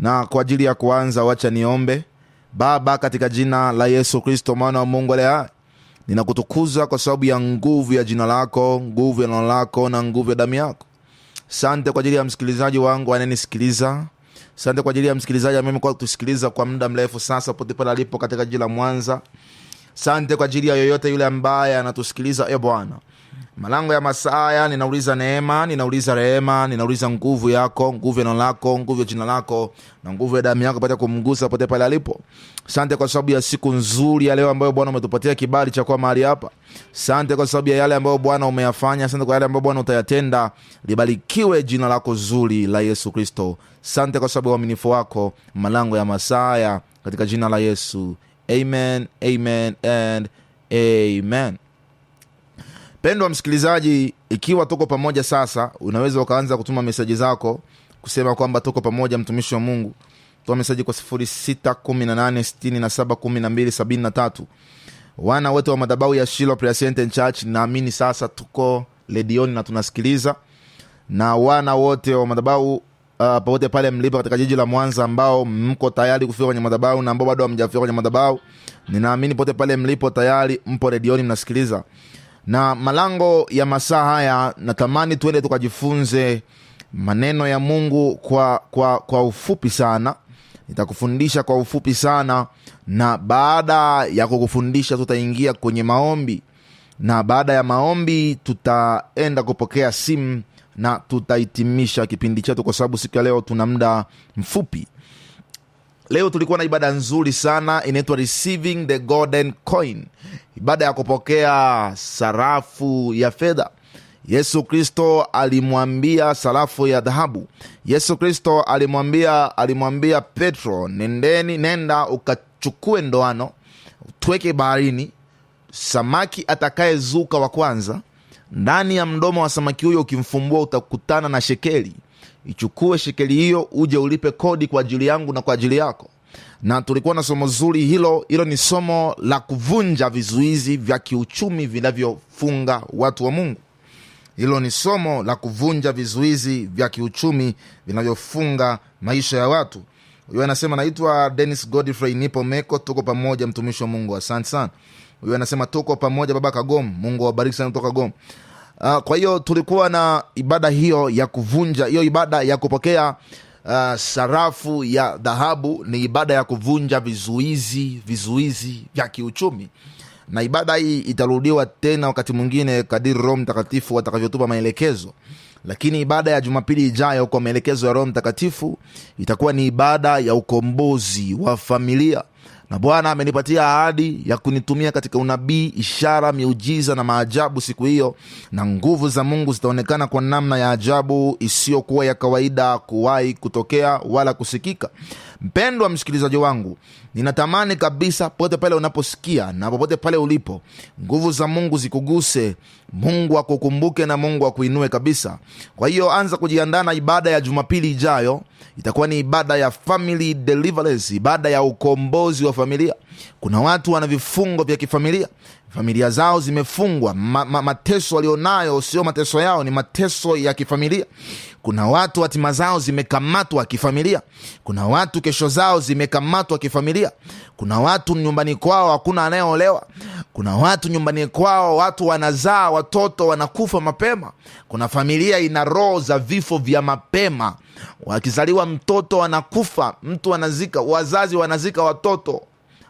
Na kwa ajili ya kuanza, wacha niombe. Baba, katika jina la Yesu Kristo mwana wa Mungu aliye hai, ninakutukuza kwa sababu ya nguvu ya jina lako, nguvu ya neno lako na nguvu ya damu yako. Asante kwa ajili ya msikilizaji wangu anayenisikiliza. Asante kwa ajili ya msikilizaji ambaye amekuwa kutusikiliza kwa muda mrefu sasa popote pale alipo katika jiji la Mwanza. Asante kwa ajili ya yoyote yule ambaye anatusikiliza. Bwana, malango ya masaa ninauliza neema, ninauliza rehema, ninauliza nguvu yako, nguvu ya neno lako, nguvu ya jina lako na nguvu ya damu yako pata kumgusa popote pale alipo. Asante kwa sababu ya siku nzuri ya leo ambayo Bwana umetupatia kibali cha kuwa mahali hapa. Asante kwa sababu ya yale ambayo Bwana umeyafanya. Asante kwa yale ambayo Bwana utayatenda. Libarikiwe jina lako zuri la Yesu Kristo. Asante kwa sababu ya uaminifu wako. Malango ya masaa katika jina la Yesu. Amen, amen and amen. Pendwa msikilizaji, ikiwa tuko pamoja sasa, unaweza ukaanza kutuma meseji zako kusema kwamba tuko pamoja mtumishi wa Mungu. Tuma meseji kwa 0618671273. Wana wote wa madhabahu ya Shiloh Presbyterian Church, naamini sasa tuko redioni na tunasikiliza. Na wana wote wa madhabahu popote pale mlipo katika jiji la Mwanza ambao mko tayari kufika kwenye madhabahu na ambao bado hamjafika kwenye madhabahu, ninaamini popote pale mlipo tayari mpo redioni mnasikiliza. Na malango ya masaa haya natamani tuende tukajifunze maneno ya Mungu kwa ufupi sana. Nitakufundisha kwa ufupi sana, na baada ya kukufundisha tutaingia kwenye maombi, na baada ya maombi tutaenda kupokea simu na tutahitimisha kipindi chetu, kwa sababu siku ya leo tuna muda mfupi. Leo tulikuwa na ibada nzuri sana, inaitwa Receiving the Golden Coin, ibada ya kupokea sarafu ya fedha. Yesu Kristo alimwambia sarafu ya dhahabu. Yesu Kristo alimwambia Petro, nenda ukachukue ndoano, utweke baharini. Samaki atakayezuka wa kwanza, ndani ya mdomo wa samaki huyo ukimfumbua utakutana na shekeli. Ichukue shekeli hiyo uje ulipe kodi kwa ajili yangu na kwa ajili yako. Na tulikuwa na somo zuri hilo ni somo la kuvunja vizuizi vya kiuchumi vinavyofunga watu wa Mungu. Hilo ni somo la kuvunja vizuizi vya kiuchumi vinavyofunga maisha ya watu. Huyo anasema naitwa Dennis Godfrey, nipo Meko, tuko pamoja mtumishi wa Mungu. Asante sana. Huyo anasema tuko pamoja baba Kagom, Mungu awabariki sana kutoka Kagom. Kwa hiyo tulikuwa na ibada hiyo ya kuvunja, hiyo ibada ya kupokea sarafu ya dhahabu ni ibada ya kuvunja vizuizi vya kiuchumi. Na ibada hii itarudiwa tena wakati mwingine kadiri Roho Mtakatifu atakavyotupa maelekezo. Lakini ibada ya Jumapili ijayo kwa maelekezo ya Roho Mtakatifu itakuwa ni ibada ya ukombozi wa familia. Na Bwana amenipatia ahadi ya kunitumia katika unabii, ishara, miujiza na maajabu siku hiyo, na nguvu za Mungu zitaonekana kwa namna ya ajabu isiyokuwa ya kawaida kuwahi kutokea wala kusikika. Mpendwa msikilizaji wangu, ninatamani kabisa popote pale unaposikia na popote pale ulipo, nguvu za Mungu zikuguse, Mungu akukumbuke na Mungu akuinue kabisa. Kwa hiyo anza kujiandaa na ibada ya Jumapili ijayo. Itakuwa ni ibada ya family deliverance, ibada ya ukombozi wa familia. Kuna watu wana vifungo vya kifamilia, familia zao zimefungwa. Mateso walionayo sio mateso yao, ni mateso ya kifamilia. Kuna watu hatima zao zimekamatwa kifamilia. Kuna watu kesho zao zimekamatwa kifamilia. Kuna watu nyumbani kwao hakuna anayeolewa. Kuna watu nyumbani kwao watu wanazaa watoto wanakufa mapema. Kuna familia ina roho za vifo vya mapema. Wakizaliwa mtoto anakufa, mtu anazika, wazazi wanazika watoto.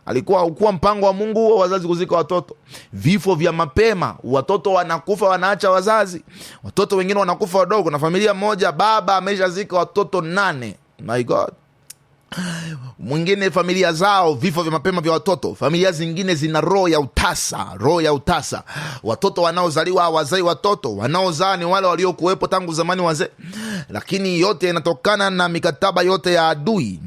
Alikuwa mpango wa Mungu huo wazazi kuzika watoto. Vifo vya mapema, watoto wanakufa wanaacha wazazi. Watoto wengine wanakufa wadogo. Na familia moja baba ameshazika watoto 8. My God. Mwingine familia zao vifo vya mapema vya watoto. Familia zingine zina roho ya utasa. Watoto wanaozaliwa hawazai watoto, wanaozaa ni wale waliokuwepo tangu zamani wazee. Lakini yote inatokana na mikataba yote ya adui,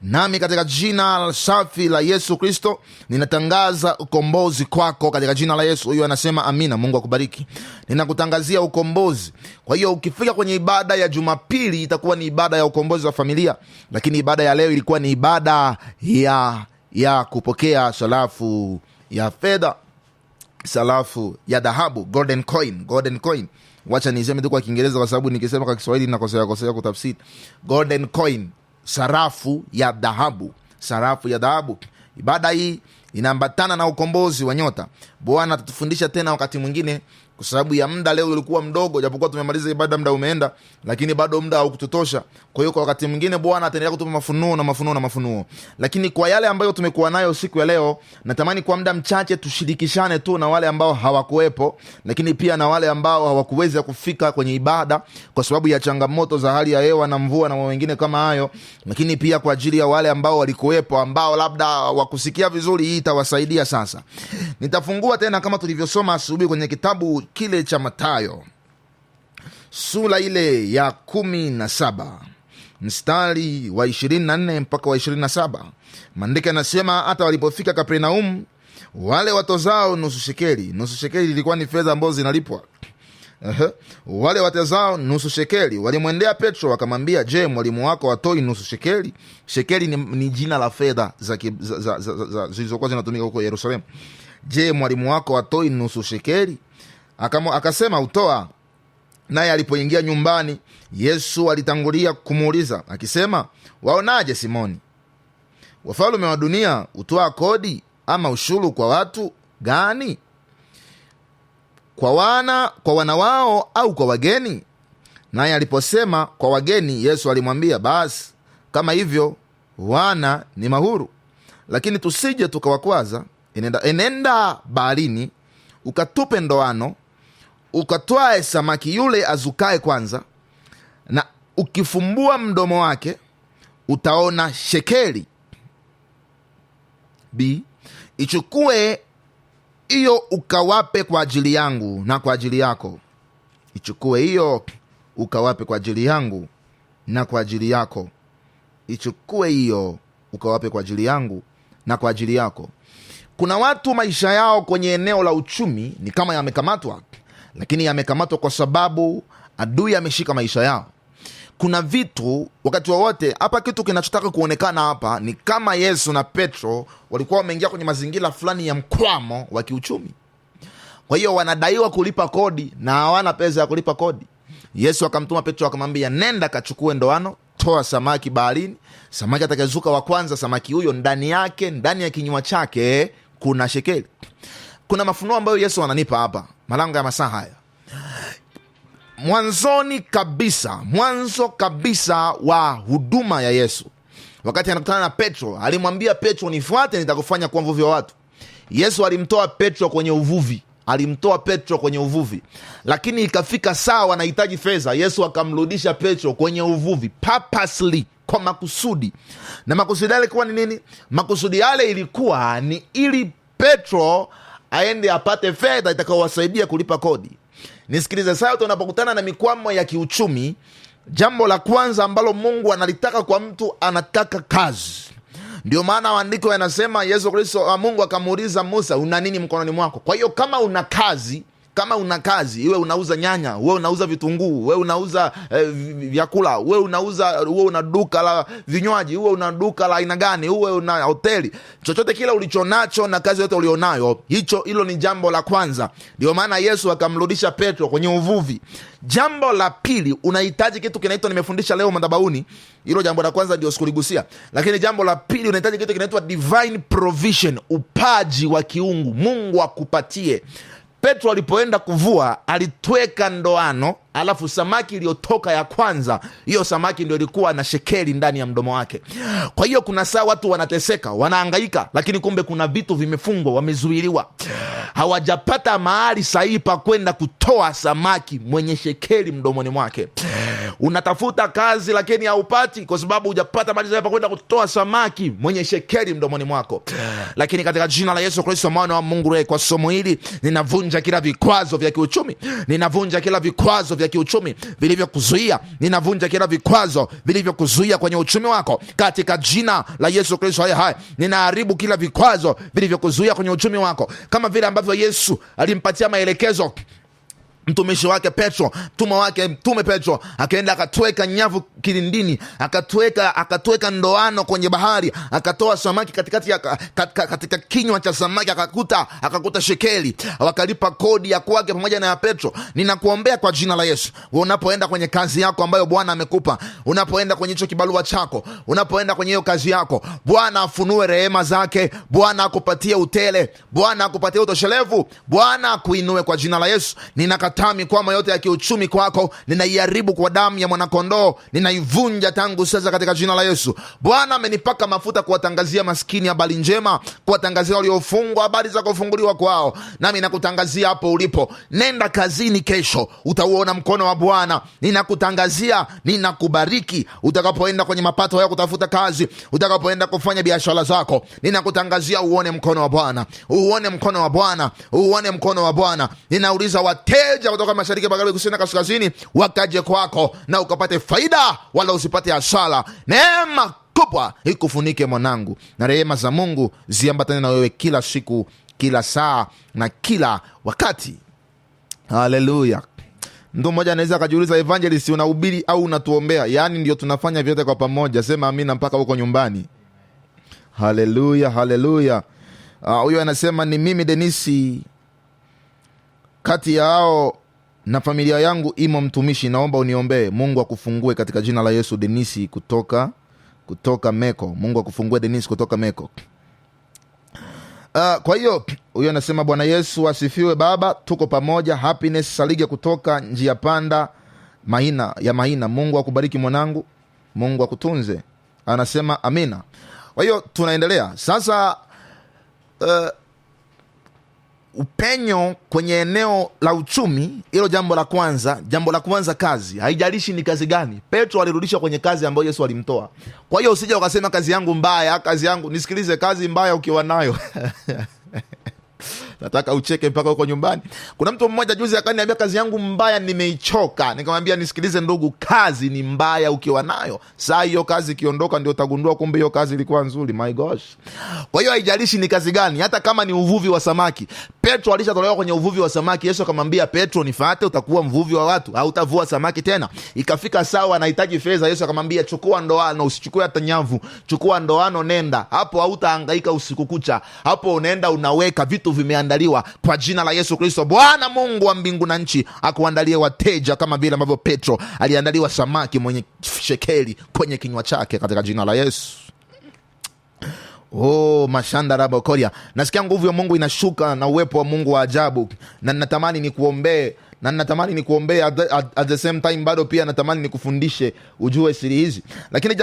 Nami katika jina safi la Yesu Kristo ninatangaza ukombozi kwako katika jina la Yesu. Huyo anasema amina. Mungu akubariki. Ninakutangazia ukombozi. Kwa hiyo ukifika kwenye ibada ya Jumapili itakuwa ni ibada ya ukombozi wa familia, lakini ibada ya leo ilikuwa ni ibada ya kupokea sarafu ya fedha, sarafu ya dhahabu, golden coin. wacha niseme tu kwa Kiingereza kwa sababu nikisema kwa Kiswahili nakosea kutafsiri. Golden coin, sarafu ya dhahabu, sarafu ya dhahabu. Ibada hii inaambatana na ukombozi wa nyota. Bwana atatufundisha tena wakati mwingine, kwa sababu ya muda leo ulikuwa mdogo, japokuwa tumemaliza ibada muda umeenda, lakini bado muda haukututosha. Kwa hiyo kwa wakati mwingine Bwana ataendelea kutupa mafunuo. Lakini kwa yale ambayo tumekuwa nayo siku ya leo, natamani kwa muda mchache tushirikishane tu na wale ambao hawakuwepo, lakini pia na wale ambao hawakuweza kufika kwenye ibada kwa sababu ya changamoto za hali ya hewa na mvua na wengine kama hayo, lakini pia kwa ajili ya wale ambao walikuwepo ambao labda wakusikia vizuri. Hii itawasaidia. Sasa nitafungua tena kama tulivyosoma asubuhi kwenye kitabu kile cha Mathayo sura ile ya 17 mstari wa 24 mpaka wa 27. Maandiko yanasema, hata walipofika Kapernaum, wale watozao nusu shekeli. Nusu shekeli ilikuwa ni fedha ambazo zinalipwa. Wale watozao nusu shekeli walimwendea Petro wakamwambia, je, mwalimu wako hatoi nusu shekeli? Shekeli ni jina la fedha zilizokuwa zinatumika huko Yerusalemu. Je, mwalimu wako hatoi nusu shekeli? Akasema, utoa. Naye alipoingia nyumbani, Yesu alitangulia kumuuliza akisema, waonaje Simoni? Wafalme wa dunia utoa kodi ama ushuru kwa watu gani? Kwa wana wao au kwa wageni? Naye aliposema kwa wageni, Yesu alimwambia, basi kama hivyo wana ni mahuru. Lakini tusije tukawakwaza. Enenda baharini, ukatupe ndoano, ukatwae samaki yule azukae kwanza, na ukifumbua mdomo wake utaona shekeli. B, ichukue hiyo ukawape kwa ajili yangu na kwa ajili yako. Ichukue hiyo ukawape kwa ajili yangu na kwa ajili yako. Ichukue hiyo ukawape kwa ajili yangu na kwa ajili yako. Kuna watu maisha yao kwenye eneo la uchumi ni kama yamekamatwa, lakini yamekamatwa kwa sababu adui ameshika maisha yao. Kuna vitu wakati wowote hapa, kitu kinachotaka kuonekana hapa ni kama Yesu na Petro walikuwa wameingia kwenye mazingira fulani ya mkwamo wa kiuchumi. Kwa hiyo wanadaiwa kulipa kodi na hawana pesa ya kulipa kodi. Yesu akamtuma Petro akamwambia, nenda kachukue ndoano, toa samaki baharini. Samaki atakayezuka wa kwanza, samaki huyo ndani ya kinywa chake kuna shekeli. Kuna mafunuo ambayo Yesu ananipa hapa malango ya masaa haya. Mwanzo kabisa wa huduma ya Yesu, wakati anakutana na Petro, alimwambia Petro, nifuate nitakufanya kuwa mvuvi wa watu. Yesu alimtoa Petro kwenye uvuvi, lakini ikafika saa wanahitaji fedha. Yesu akamrudisha Petro kwenye uvuvi purposely, kwa makusudi. Na makusudi yale ilikuwa ni nini? Makusudi yale ilikuwa ni ili Petro aende apate fedha itakayowasaidia kulipa kodi. Nisikilize sasa, tunapokutana na mikwamo ya kiuchumi, jambo la kwanza ambalo Mungu analitaka kwa mtu, anataka kazi. Ndio maana maandiko yanasema Yesu Kristo, Mungu akamuuliza Musa, una nini mkononi mwako? Kwa hiyo kama una kazi, iwe unauza nyanya, uwe unauza vitunguu, uwe unauza vyakula, uwe una duka la vinywaji, uwe una duka la aina gani, uwe una hoteli, chochote kile ulichonacho na kazi yote ulionayo, hilo ni jambo la kwanza. Ndio maana Yesu akamrudisha Petro kwenye uvuvi. Jambo la pili, unahitaji kitu kinaitwa, nimefundisha leo madhabahuni, hilo jambo la kwanza ndio sikuligusia, lakini jambo la pili, unahitaji kitu kinaitwa divine provision, upaji wa kiungu, Mungu akupatie. Petro alipoenda kuvua, alitweka ndoano, alafu samaki iliyotoka ya kwanza, hiyo samaki ndio ilikuwa na shekeli ndani ya mdomo wake. Kwa hiyo kuna saa watu wanateseka, wanahangaika, lakini kumbe kuna vitu vimefungwa, wamezuiliwa, hawajapata mahali sahihi pa kwenda kutoa samaki mwenye shekeli mdomoni mwake. Unatafuta kazi lakini haupati kwa sababu hujapata mahali sahihi pa kwenda kutoa samaki mwenye shekeli mdomoni mwako. Lakini katika jina la Yesu Kristo mwana wa Mungu, kwa somo hili ninavunja kila vikwazo vya kiuchumi, ninavunja kila vikwazo vya kiuchumi vilivyokuzuia, ninavunja kila vikwazo vilivyokuzuia kwenye uchumi wako katika jina la Yesu Kristo. Haya, ninaharibu kila vikwazo vilivyokuzuia kwenye uchumi wako, kama vile ambavyo Yesu alimpatia maelekezo mtumishi wake Petro, mtume Petro akaenda akatweka nyavu kilindini, akatweka ndoano kwenye bahari, akatoa samaki katika kinywa cha samaki, akakuta shekeli, wakalipa kodi ya kwake pamoja na ya Petro. Ninakuombea kwa jina la Yesu, unapoenda kwenye kazi yako ambayo Bwana amekupa, unapoenda kwenye hicho kibarua chako, unapoenda kwenye hiyo kazi yako, Bwana afunue rehema zake, Bwana akupatie utele, Bwana akupatie utoshelevu, Bwana akuinue kwa jina la Yesu. Ninakataa mikwamo yote ya kiuchumi kwako, ninaiharibu kwa damu ya mwanakondoo, ninaivunja tangu sasa katika jina la Yesu. Bwana amenipaka mafuta kuwatangazia maskini habari njema, kuwatangazia waliofungwa habari za kufunguliwa kwao. Nami nakutangazia hapo ulipo, nenda kazini kesho, utauona mkono wa Bwana. Ninakutangazia, ninakubariki utakapoenda kwenye mapato yako kutafuta kazi, utakapoenda kufanya biashara zako, ninakutangazia uone mkono wa Bwana, uone mkono wa Bwana, uone mkono wa Bwana. Ninauliza wateja kutoka mashariki, magharibi, kusini na kaskazini wakaje kwako na ukapate faida wala usipate hasara. Neema kubwa ikufunike mwanangu, na rehema za Mungu ziambatane na wewe kila siku, kila saa na kila wakati. Haleluya. Mtu mmoja anaweza akajiuliza, evangelist unahubiri au unatuombea? Yaani ndio tunafanya vyote kwa pamoja. Sema amina mpaka huko nyumbani. Haleluya, haleluya. Huyo anasema ni mimi Denisi, kati ya hao na familia yangu imo mtumishi, naomba uniombee. Mungu akufungue katika jina la Yesu. Denisi kutoka Meko. Mungu akufungue Denisi kutoka Meko. Kwa hiyo huyo anasema Bwana Yesu asifiwe baba, tuko pamoja. Happiness Salige kutoka njia panda Mahina. Mungu akubariki mwanangu, Mungu akutunze. Anasema amina. Kwa hiyo tunaendelea sasa. Upenyo kwenye eneo la uchumi, hilo jambo la kwanza. Jambo la kwanza, kazi. Haijalishi ni kazi gani. Petro alirudishwa kwenye kazi ambayo Yesu alimtoa. Kwa hiyo usije ukasema kazi yangu mbaya, kazi yangu. Nisikilize, kazi mbaya ukiwa nayo nataka ucheke mpaka huko nyumbani. Kuna mtu mmoja juzi akaniambia kazi yangu mbaya, nimeichoka. Nikamwambia nisikilize ndugu, kazi ni mbaya ukiwa nayo. Saa hiyo kazi ikiondoka ndio utagundua kumbe hiyo kazi ilikuwa nzuri. My gosh. Kwa hiyo haijalishi ni kazi gani, hata kama ni uvuvi wa samaki. Petro alishatolewa kwenye uvuvi wa samaki. Yesu akamwambia Petro, nifuate, utakuwa mvuvi wa watu, hautavua samaki tena. Ikafika sawa, anahitaji fedha. Yesu akamwambia chukua ndoano, usichukue hata nyavu, chukua ndoano, nenda. Hapo hautahangaika usiku kucha. Hapo unaenda unaweka vitu vimeandaliwa kwa jina la Yesu Kristo. Bwana Mungu wa mbingu na nchi akuandalie wateja kama vile ambavyo Petro aliandaliwa samaki mwenye shekeli kwenye kinywa chake katika jina la Yesu. Mashanda raba koria. Nasikia nguvu ya Mungu inashuka na uwepo wa Mungu wa ajabu, na natamani nikuombee at the same time bado pia natamani nikufundishe ujue siri hizi. Lakini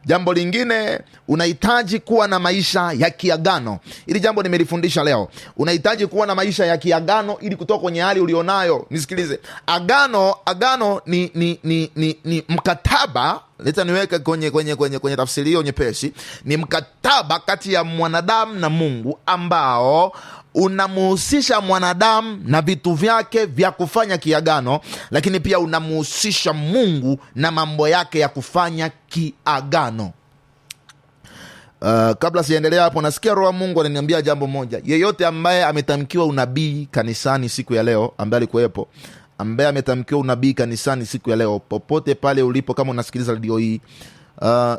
jambo lingine unahitaji kuwa na maisha ya kiagano. Ili jambo nimelifundisha leo. Unahitaji kuwa na maisha ya kiagano ili kutoka kwenye hali ulionayo. Nisikilize. Agano ni mkataba. Leta niweke kwenye tafsiri hiyo nyepesi. Ni mkataba kati ya mwanadamu na Mungu ambao unamuhusisha mwanadamu na vitu vyake vya kufanya kiagano, lakini pia unamuhusisha Mungu na mambo yake ya kufanya kiagano. Kabla sijaendelea hapo, nasikia Roho Mungu ananiambia jambo moja. Yeyote ambaye ametamkiwa unabii kanisani siku ya leo, ambaye alikuwepo, ambaye ametamkiwa unabii kanisani siku ya leo, popote pale ulipo, kama unasikiliza radio hii,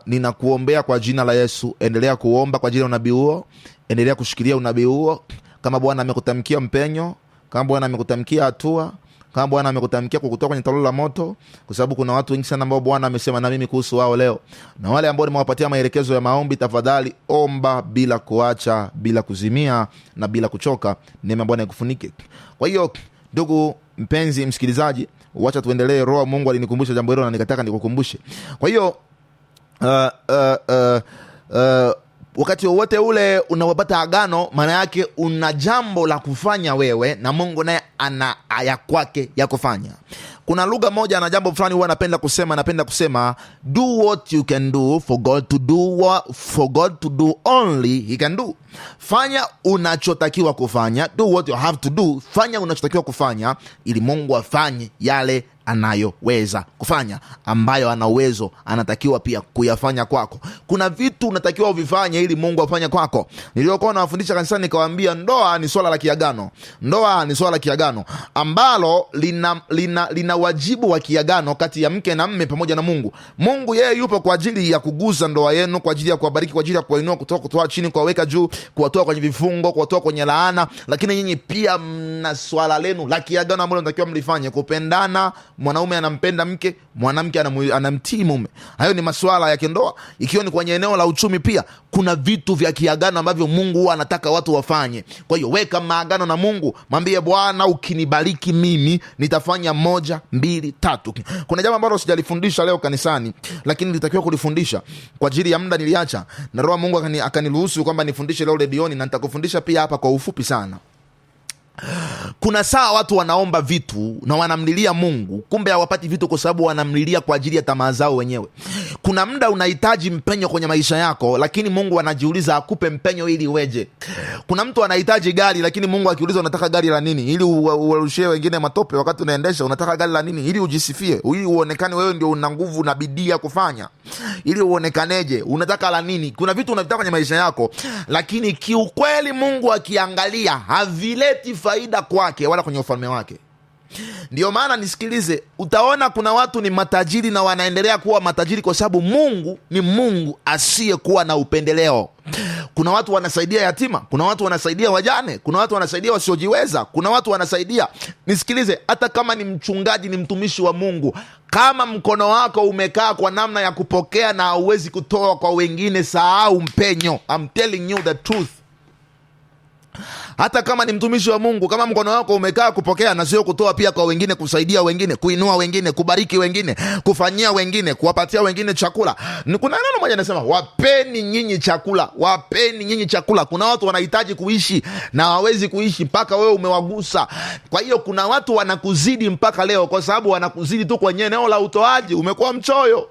ninakuombea kwa jina la Yesu. Endelea kuomba kwa ajili ya unabii huo, endelea kushikilia unabii huo. Kama Bwana amekutamkia mpenyo, kama Bwana amekutamkia hatua, kama Bwana amekutamkia kukutoa kwenye tanuru la moto, kwa sababu kuna watu wengi sana ambao Bwana amesema na mimi kuhusu wao leo. Na wale ambao nimewapatia maelekezo ya maombi, tafadhali omba bila kuacha, bila kuzimia na bila kuchoka. Neema Bwana ikufunike. Kwa hiyo ndugu mpenzi msikilizaji, wacha tuendelee. Roho Mungu alinikumbusha jambo hilo na nikataka nikukumbushe. Kwa hiyo wakati wowote ule unapopata agano, maana yake una jambo la kufanya wewe, na Mungu naye ana aya kwake ya kufanya. Kuna lugha moja na jambo fulani huwa napenda kusema do what you can do for God to do what for God to do only he can do. Fanya unachotakiwa kufanya, do what you have to do. Fanya unachotakiwa kufanya ili Mungu afanye yale anayoweza kufanya, ambayo ana uwezo anatakiwa pia kuyafanya kwako. Kuna vitu unatakiwa uvifanye ili Mungu afanye kwako. Niliokuwa nawafundisha kanisani nikawaambia, ndoa ni swala la kiagano. Ndoa ni swala la kiagano ambalo lina wajibu wa kiagano kati ya mke na mme pamoja na Mungu. Mungu yeye yupo kwa ajili ya kuguza ndoa yenu, kwa ajili ya kuwabariki, kwa ajili ya kuwainua kutoa chini, kuwaweka juu, kuwatoa kwenye vifungo, kuwatoa kwenye laana. Lakini nyinyi pia mna swala lenu la kiagano ambalo natakiwa mlifanye, kupendana. Mwanaume anampenda mke, mwanamke anamtii mume. Hayo ni masuala ya kindoa. Ikiwa ni kwenye eneo la uchumi pia, kuna vitu vya kiagano ambavyo Mungu huwa anataka watu wafanye. Kwa hiyo weka maagano na Mungu, mwambie Bwana, ukinibariki mimi nitafanya 1, 2, 3. Kuna jambo ambalo sijalifundisha leo kanisani, lakini nilitakiwa kulifundisha. Kwa ajili ya muda niliacha, na Roho Mungu akaniruhusu kwamba nifundishe leo redioni, na nitakufundisha pia hapa kwa ufupi sana. Kuna saa watu wanaomba vitu na wanamlilia Mungu, kumbe hawapati vitu kwa sababu wanamlilia kwa ajili ya tamaa zao wenyewe. Kuna muda unahitaji mpenyo kwenye maisha yako, lakini Mungu anajiuliza akupe mpenyo ili uweje. Kuna mtu anahitaji gari, lakini Mungu akiuliza unataka gari la nini? Ili uwarushie wengine matope wakati unaendesha. Unataka gari la nini? Ili ujisifie, ili uonekane wewe ndio una nguvu na bidii ya kufanya, ili uonekaneje? Unataka la nini? Kuna vitu unavitaka kwenye maisha yako, lakini kiukweli Mungu akiangalia havileti faida kwake wala kwenye ufalme wake. Ndio maana nisikilize, utaona kuna watu ni matajiri na wanaendelea kuwa matajiri kwa sababu Mungu ni Mungu asiyekuwa na upendeleo. Kuna watu wanasaidia yatima, kuna watu wanasaidia wajane, kuna watu wanasaidia wasiojiweza, kuna watu wanasaidia. Nisikilize, hata kama ni mchungaji, ni mtumishi wa Mungu, kama mkono wako umekaa kwa namna ya kupokea na hauwezi kutoa kwa wengine, sahau mpenyo. I'm telling you the truth. Hata kama ni mtumishi wa Mungu, kama mkono wako umekaa kupokea na sio kutoa pia kwa wengine, kusaidia wengine, kuinua wengine, kubariki wengine, kufanyia wengine, kuwapatia wengine chakula. Kuna neno moja nasema, wapeni nyinyi chakula, wapeni nyinyi chakula. Kuna watu wanahitaji kuishi na hawawezi kuishi mpaka wewe umewagusa. Kwa hiyo kuna watu wanakuzidi mpaka leo kwa sababu wanakuzidi tu kwenye eneo la utoaji. Umekuwa mchoyo.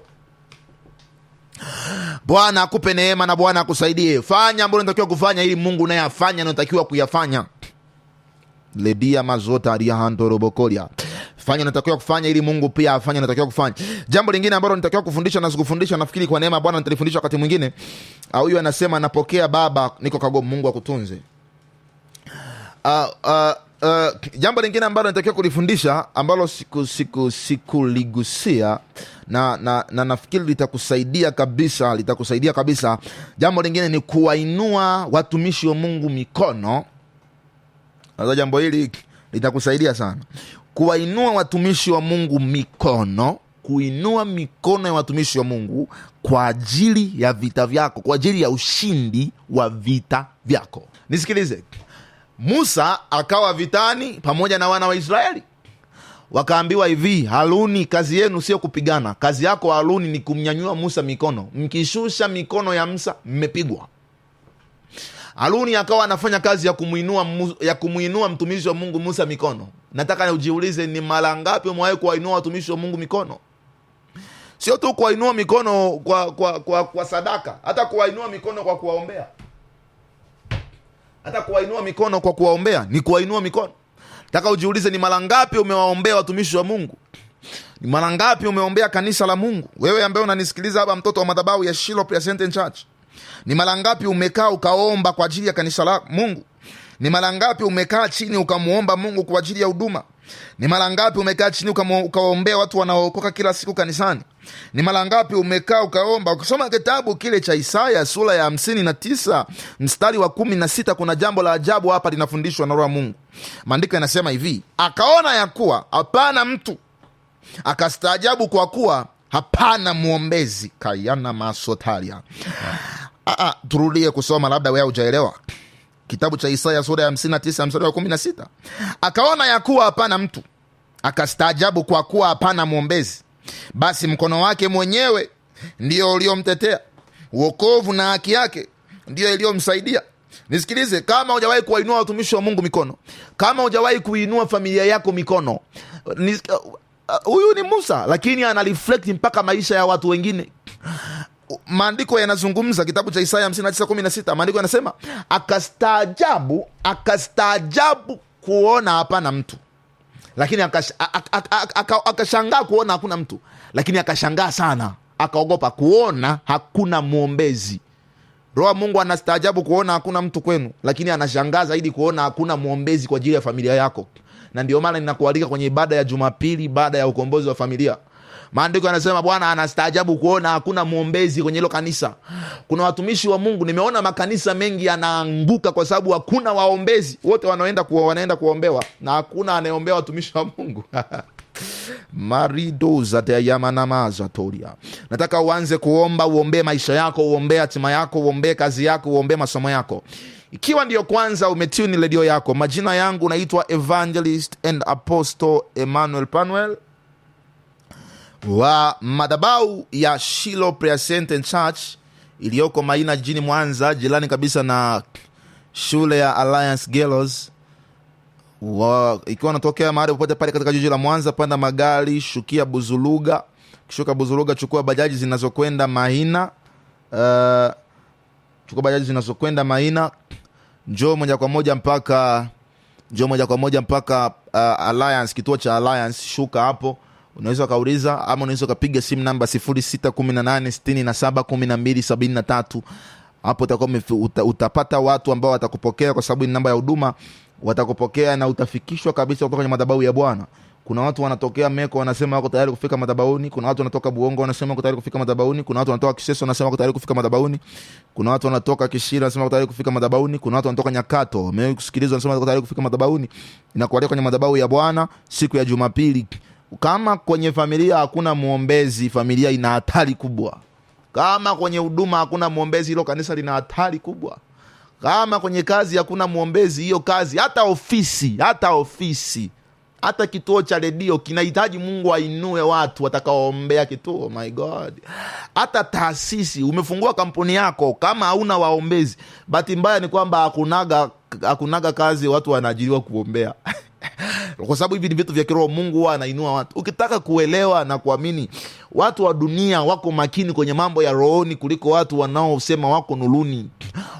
Bwana akupe neema na Bwana akusaidie. Fanya ambayo unatakiwa kufanya ili Mungu naye afanye anatakiwa kuyafanya. Ledia mazota ariahando robokolia. Fanya unatakiwa kufanya ili Mungu pia afanye anatakiwa kufanya. Jambo lingine ambalo nitakiwa kufundisha na sikufundisha, nafikiri kwa neema Bwana nitalifundisha wakati mwingine. Huyu anasema, napokea baba, niko Kagoma, Mungu akutunze. Jambo lingine ambalo natakiwa kulifundisha ambalo sikuligusia na nafikiri litakusaidia kabisa. Jambo lingine ni kuwainua watumishi wa Mungu mikono. Sasa jambo hili litakusaidia sana. Kuwainua watumishi wa Mungu mikono, kuinua mikono ya watumishi wa Mungu kwa ajili ya vita vyako, kwa ajili ya ushindi wa vita vyako. Nisikilize. Musa akawa vitani pamoja na wana wa Israeli. Wakaambiwa hivi, Haruni, kazi yenu sio kupigana. Kazi yako Haruni ni kumnyanyua Musa mikono. Mkishusha mikono ya Musa, mmepigwa. Haruni akawa anafanya kazi ya kumuinua mtumishi wa Mungu Musa mikono. Nataka ujiulize, ni mara ngapi umewahi kuwainua watumishi wa Mungu mikono? Sio tu kuwainua mikono kwa sadaka, hata kuwainua mikono kwa kuwaombea. Hata kuwainua mikono kwa kuwaombea ni kuwainua mikono. Nataka ujiulize, ni mara ngapi umewaombea watumishi wa Mungu? Ni mara ngapi umeombea kanisa la Mungu? Wewe ambaye unanisikiliza hapa, mtoto wa madhabahu ya Shiloh Presbyterian Church, ni mara ngapi umekaa ukaomba kwa ajili ya kanisa la Mungu? Ni mara ngapi umekaa chini ukamuomba Mungu kwa ajili ya huduma? Ni mara ngapi umekaa chini ukawaombea watu wanaookoka kila siku kanisani? Ni mara ngapi umekaa ukaomba? Ukisoma kitabu kile cha Isaya sura ya 59 mstari wa 16, kuna jambo la ajabu hapa linafundishwa na Roho Mungu. Maandiko yanasema hivi, akaona ya kuwa hapana mtu, akastaajabu kwa kuwa hapana muombezi. Kayana masotaria. Turudie kusoma, labda wewe hujaelewa. Kitabu cha Isaya sura ya 59 mstari wa 16. Akaona ya kuwa hapana mtu, akastaajabu kwa kuwa hapana mwombezi. Basi mkono wake mwenyewe ndio uliomtetea, wokovu na haki yake ndio iliyomsaidia. Nisikilize, kama hujawahi kuwainua watumishi wa Mungu mikono, kama hujawahi kuinua familia yako mikono, huyu ni Musa, lakini ana reflect mpaka maisha ya watu wengine. Maandiko yanazungumza, kitabu cha Isaya 59:16, maandiko yanasema akastaajabu kuona hapana mtu. lakini akashangaa kuona hakuna mtu, lakini akashangaa sana, akaogopa kuona hakuna mwombezi. Roho Mungu anastaajabu kuona hakuna mtu kwenu, lakini anashangaa zaidi kuona hakuna mwombezi kwa ajili ya familia yako. Na ndio maana ninakualika kwenye ibada ya Jumapili, baada ya ukombozi wa familia. Maandiko yanasema Bwana anastaajabu kuona hakuna mwombezi kwenye hilo kanisa. Kuna watumishi wa Mungu, nimeona makanisa mengi yanaanguka kwa sababu hakuna waombezi. Wote wanaenda kuombewa na hakuna anayeombea watumishi wa Mungu. Marido za yamana za toria. Nataka uanze kuomba, uombe maisha yako, uombe hatima yako, uombe kazi yako, uombe masomo yako. Ikiwa ndio kwanza umetune redio yako, majina yangu naitwa Evangelist and Apostle Emmanuel Panuel wa madhabahu ya Shiloh Prayer Center Church iliyoko Maina jijini Mwanza, jirani kabisa na shule ya Alliance Girls. Ikiwa unatokea mahali popote pale katika jiji la Mwanza, panda magari, shukia Buzuluga. Kishuka Buzuluga, chukua bajaji zinazokwenda Maina. Njoo moja kwa moja mpaka Alliance, kituo cha Alliance. Shuka hapo, unaweza kauliza ama unaweza kupiga simu namba 0618671273. Hapo utapata watu ambao watakupokea, kwa sababu ni namba ya huduma. Watakupokea na utafikishwa kabisa kutoka kwenye madhabahu ya Bwana. Kuna watu wanatokea Meko wanasema wako tayari kufika madhabahuni. Kuna watu wanatoka Buongo wanasema wako tayari kufika madhabahuni. Kuna watu wanatoka Kiseso wanasema wako tayari kufika madhabahuni. Kuna watu wanatoka Kishira wanasema wako tayari kufika madhabahuni. Kuna watu wanatoka Nyakato wamewahi kusikiliza wanasema wako tayari kufika madhabahuni. Inakualika kwenye madhabahu ya Bwana siku ya Jumapili. Kama kwenye familia hakuna muombezi, familia ina hatari kubwa. Kama kwenye huduma hakuna muombezi, hilo kanisa lina hatari kubwa. Kama kwenye kazi hakuna muombezi, hiyo kazi, hata ofisi, hata kituo cha redio kinahitaji Mungu ainue watu watakaoombea kituo. My God. Hata taasisi, umefungua kampuni yako, kama hauna waombezi, bahati mbaya ni kwamba hakunaga kazi watu wanaajiriwa kuombea. Kwa sababu hivi ni vitu vya kiroho. Mungu huwa anainua watu. Ukitaka kuelewa na kuamini, watu wa dunia wako makini kwenye mambo ya rohoni kuliko watu wanaosema wako nuruni.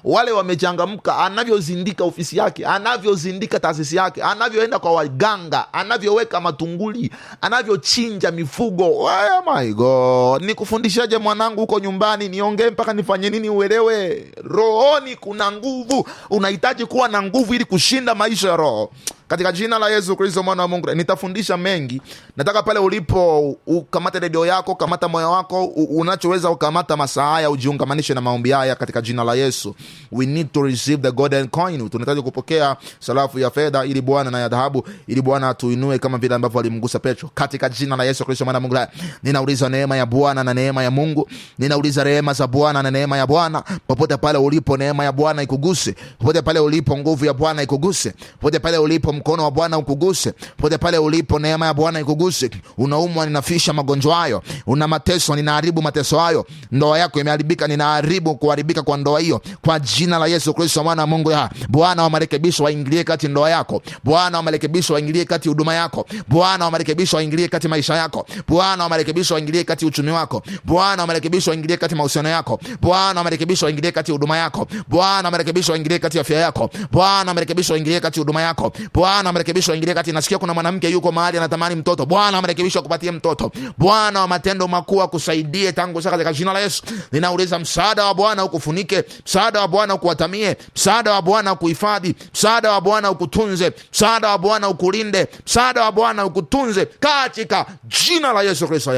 Wale wamechangamka, anavyozindika ofisi yake, anavyozindika taasisi yake, anavyoenda kwa waganga, anavyoweka matunguli, anavyochinja mifugo. Oh my God. Nikufundishaje mwanangu huko nyumbani? Niongee mpaka nifanye nini uelewe? Rohoni kuna nguvu. Unahitaji kuwa na nguvu ili kushinda maisha ya roho. Katika jina la Yesu Kristo mwana wa Mungu, nitafundisha mengi. Nataka pale ulipo ukamata redio yako, kamata moyo wako, unachoweza ukamata masaa haya, ujiungamanishe na maombi haya katika jina la Yesu. We need to receive the golden coin. Tunahitaji kupokea sarafu ya fedha ili Bwana na ya dhahabu, ili Bwana atuinue kama vile ambavyo alimgusa Petro. Katika jina la Yesu Kristo mwana wa Mungu, ninauliza neema ya Bwana na neema ya Mungu. Ninauliza rehema za Bwana na neema ya Bwana. Popote pale ulipo, neema ya Bwana ikuguse. Popote pale ulipo, nguvu ya Bwana ikuguse. Popote pale ulipo, mkono wa Bwana ukuguse. Popote pale ulipo, neema ya Bwana ikuguse. Unaumwa, ninafisha magonjwa hayo. Una mateso, ninaharibu mateso hayo. Ndoa yako imeharibika, ninaharibu kuharibika kwa ndoa hiyo kwa jina la Yesu Kristo mwana wa Mungu. Bwana wa marekebisho waingilie kati ndoa yako. Bwana wa marekebisho waingilie kati huduma yako. Bwana wa marekebisho waingilie kati maisha yako. Bwana wa marekebisho waingilie kati uchumi wako. Bwana wa marekebisho waingilie kati mahusiano yako. Bwana wa marekebisho waingilie kati huduma yako. Bwana wa marekebisho waingilie kati afya yako. Bwana wa marekebisho waingilie kati huduma yako. Bwana wa marekebisho waingilie kati. Nasikia kuna mwanamke yuko mahali anatamani mtoto. Bwana wa marekebisho akupatie mtoto. Bwana wa matendo makuu akusaidie tangu sasa katika jina la Yesu. Ninauliza msaada wa Bwana ukufunike, msaada wa Bwana ukuatamie, msaada wa Bwana ukuhifadhi, msaada wa Bwana ukutunze, msaada wa Bwana ukulinde, msaada wa Bwana ukutunze katika jina la Yesu Kristo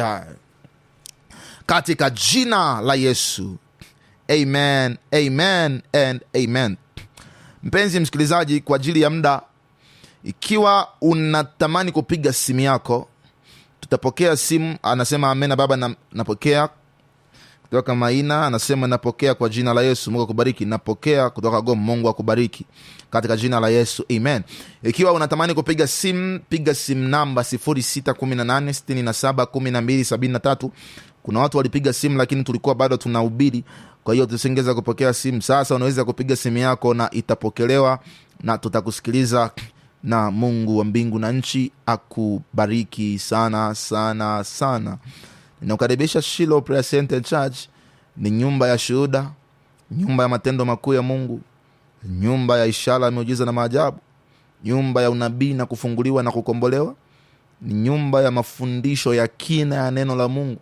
katika jina la Yesu. Amen, amen and amen. Mpenzi msikilizaji, kwa ajili ya muda, ikiwa unatamani kupiga simu yako, tutapokea simu. Anasema amena baba, napokea kutoka Maina. Anasema napokea kwa jina la Yesu, Mungu akubariki. Napokea kutoka Goma, Mungu akubariki katika jina la Yesu, amen. Ikiwa unatamani kupiga simu, piga simu namba 0618671273. Kuna watu walipiga simu lakini tulikuwa bado tunahubiri, kwa hiyo tusingeweza kupokea simu. Sasa unaweza kupiga simu yako na itapokelewa na tutakusikiliza, na Mungu wa mbingu na nchi akubariki sana sana sana. Ninakukaribisha Shiloh Prayer Center Church. Ni nyumba ya shuhuda, nyumba ya matendo makuu ya Mungu, nyumba ya ishara, miujiza na maajabu, nyumba ya unabii na kufunguliwa na kukombolewa, ni nyumba ya mafundisho ya kina ya neno la Mungu.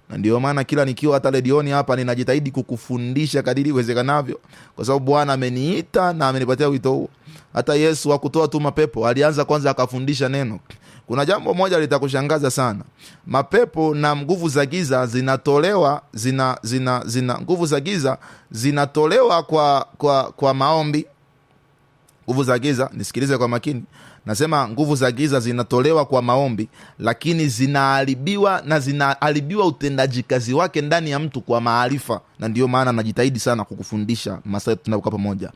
Na ndio maana kila nikiwa hata redioni hapa ninajitahidi kukufundisha kadiri iwezekanavyo, kwa sababu Bwana ameniita na amenipatia wito huo. Hata Yesu hakutoa tu mapepo, alianza kwanza akafundisha neno. Kuna jambo moja litakushangaza sana. Mapepo na nguvu za giza zinatolewa nguvu za giza zinatolewa kwa maombi. Nguvu za giza, nisikilize kwa makini. Nasema nguvu za giza zinatolewa kwa maombi, lakini zinaharibiwa utendaji kazi wake ndani ya mtu kwa maarifa. Na ndio maana najitahidi sana kukufundisha masaa tunapokuwa pamoja.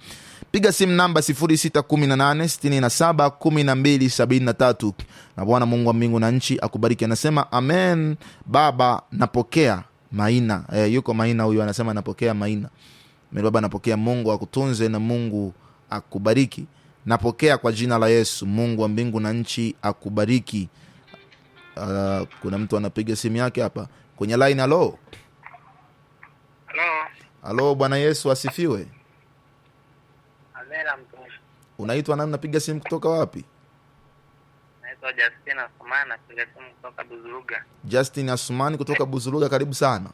Piga simu namba 0618671273 na Bwana Mungu wa mbingu na nchi akubariki. Anasema amen. Baba, napokea Maina. Yuko Maina huyu, anasema napokea Maina. Baba, napokea. Mungu akutunze na Mungu akubariki. Napokea kwa jina la Yesu. Mungu wa mbingu na nchi akubariki. Kuna mtu anapiga simu yake hapa kwenye line. Halo. Halo, Bwana Yesu asifiwe. Amina mtumishi. Unaitwa nani? Napiga simu kutoka wapi? Naitwa Justin Asumani, napiga simu kutoka Buzuruga. Justin Asumani kutoka Buzuruga, karibu sana.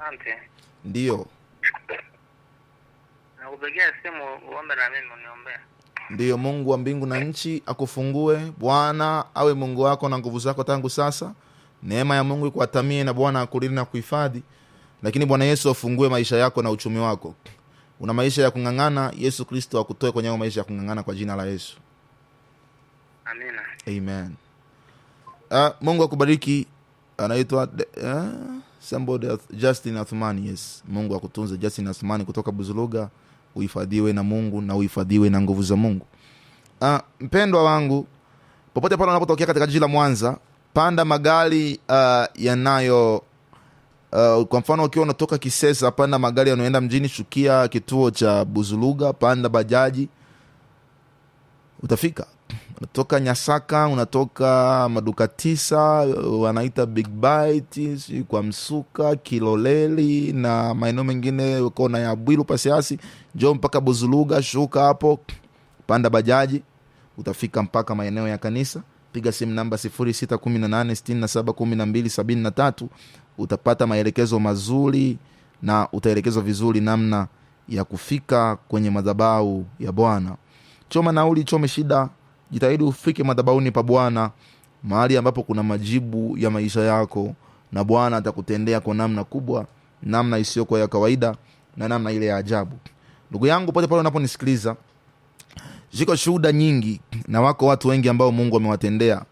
Asante. Ndio. Nakupigia simu uombe na mimi uniombee. Ndio. Mungu wa mbingu na nchi akufungue. Bwana awe Mungu wako na nguvu zako tangu sasa. Neema ya Mungu ikuatamie na Bwana akulinde na kuhifadhi. Lakini Bwana Yesu afungue maisha yako na uchumi wako. Una maisha ya kungangana, Yesu Kristo akutoe kwenye maisha ya kungangana kwa jina la Yesu. Amina. Amen. Mungu akubariki. Anaitwa Justin Athumani. Yes. Mungu akutunze Justin Athumani kutoka Buzuruga. Uhifadhiwe na Mungu na uhifadhiwe na nguvu za Mungu. Mpendwa wangu, popote pale unapotokea katika jiji la Mwanza, panda magari yanayo kwa mfano ukiwa unatoka Kisesa, panda magari yanayoenda mjini, shukia kituo cha Buzuruga, panda bajaji, utafika. Unatoka Nyasaka, unatoka maduka 9 wanaita Big Bite, kwa Msuka, Kiloleli na maeneo mengine uko na ya Bwiru Pasiasi, njoo mpaka Buzuruga, shuka hapo, panda bajaji, utafika mpaka maeneo ya kanisa. Piga simu namba 0618671273. Utapata maelekezo mazuri na utaelekezwa vizuri namna ya kufika kwenye madhabahu ya Bwana. Choma nauli, chome shida, jitahidi ufike madhabahuni pa Bwana, mahali ambapo kuna majibu ya maisha yako, na Bwana atakutendea kwa namna kubwa, namna isiyokuwa ya kawaida na namna ile ya ajabu. Ndugu yangu, pote pale unaponisikiliza, ziko shuhuda nyingi na wako watu wengi ambao Mungu amewatendea.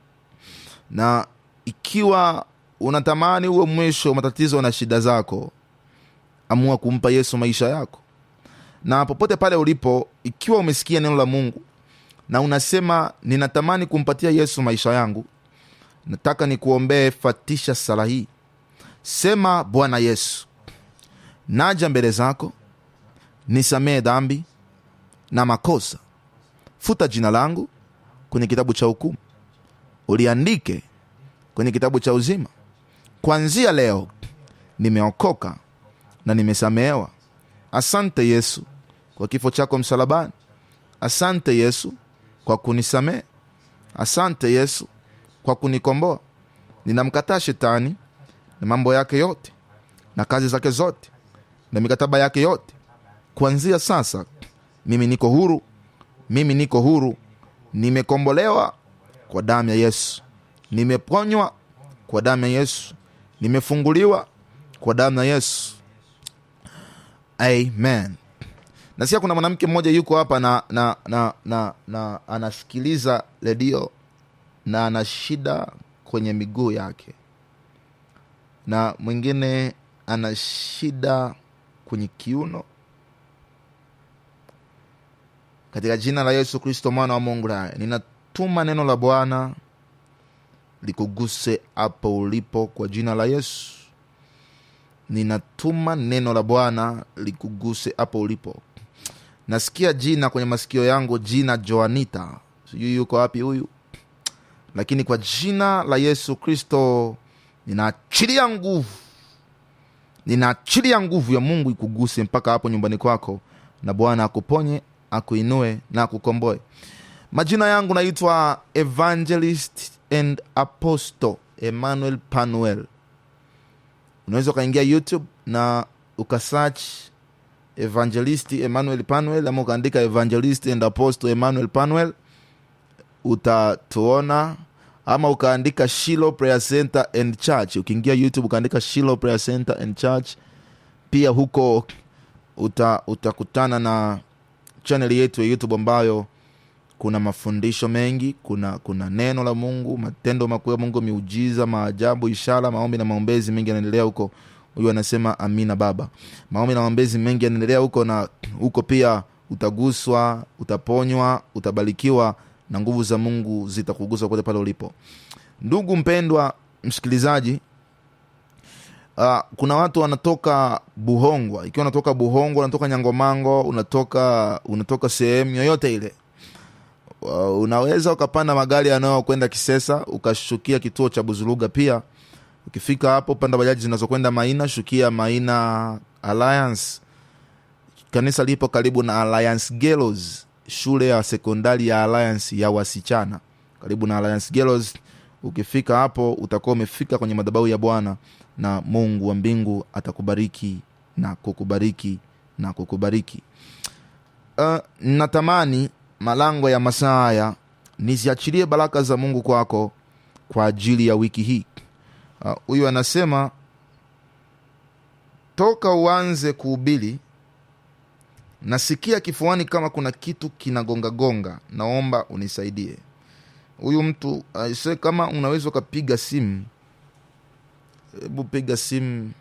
Na ikiwa unatamani uwe mwisho wa matatizo na shida zako, amua kumpa Yesu maisha yako. Na popote pale ulipo, ikiwa umesikia neno la Mungu na unasema ninatamani kumpatia Yesu maisha yangu, nataka nikuombee. Fatisha sala hii. Sema: Bwana Yesu, naja mbele zako, nisamee dhambi na makosa. Futa jina langu kwenye kitabu cha hukumu, uliandike kwenye kitabu cha uzima. Kuanzia leo nimeokoka na nimesamehewa. Asante Yesu kwa kifo chako msalabani. Asante Yesu kwa kunisamehe. Asante Yesu kwa kunikomboa. Ninamkataa shetani na mambo yake yote na kazi zake zote na mikataba yake yote. Kuanzia sasa mimi niko huru. Mimi niko huru. Nimekombolewa kwa damu ya Yesu. Nimeponywa kwa damu ya Yesu. Nimefunguliwa kwa damu ya Yesu. Amen. Nasikia kuna mwanamke mmoja yuko hapa na anasikiliza redio na ana shida kwenye miguu yake, na mwingine ana shida kwenye kiuno. Katika jina la Yesu Kristo mwana wa Mungu hai, ninatuma neno la Bwana likuguse hapo ulipo kwa jina la Yesu. Ninatuma neno la Bwana likuguse hapo ulipo. Nasikia jina kwenye masikio yangu, jina Joanita. Sijui yuko wapi huyu, lakini kwa jina la Yesu Kristo ninaachilia nguvu. Ninaachilia nguvu ya Mungu ikuguse mpaka hapo nyumbani kwako, na Bwana akuponye, akuinue na akukomboe. Majina yangu naitwa Evangelist and Apostle Emmanuel Panuel. Unaweza ukaingia YouTube na ukasearch Evangelist Emmanuel Panuel, ama ukaandika Evangelist and Apostle Emmanuel Panuel, utatuona. Ama ukaandika Shiloh Prayer Center and Church. Ukiingia YouTube ukaandika Shiloh Prayer Center and Church, pia huko utakutana na channel yetu ya YouTube ambayo kuna mafundisho mengi, kuna neno la Mungu, matendo makuu ya Mungu, miujiza, maajabu, ishara, maombi na maombezi mengi yanaendelea huko. Huyu anasema amina baba. Maombi na maombezi mengi yanaendelea huko, na huko pia utaguswa, utaponywa, utabarikiwa na nguvu za Mungu zitakugusa kote pale ulipo. Ndugu mpendwa msikilizaji, kuna watu wanatoka Buhongwa. Ikiwa unatoka Buhongwa, unatoka Nyangomango, unatoka sehemu yoyote ile, unaweza ukapanda magari yanayokwenda Kisesa, ukashukia kituo cha Buzuruga. Pia ukifika hapo, panda bajaji zinazokwenda Maina, shukia Maina Alliance. Kanisa lipo karibu na Alliance Girls, shule ya sekondari ya Alliance ya wasichana, karibu na Alliance Girls. Ukifika hapo utakuwa umefika kwenye madhabahu ya Bwana, na Mungu wa mbingu atakubariki na kukubariki na kukubariki. Natamani malango ya masaa haya niziachilie baraka za Mungu kwako kwa ajili ya wiki hii. Huyu anasema toka uanze kuhubiri nasikia kifuani kama kuna kitu kinagonga gonga, naomba unisaidie. Huyu mtu aise, kama unaweza ukapiga simu, hebu piga simu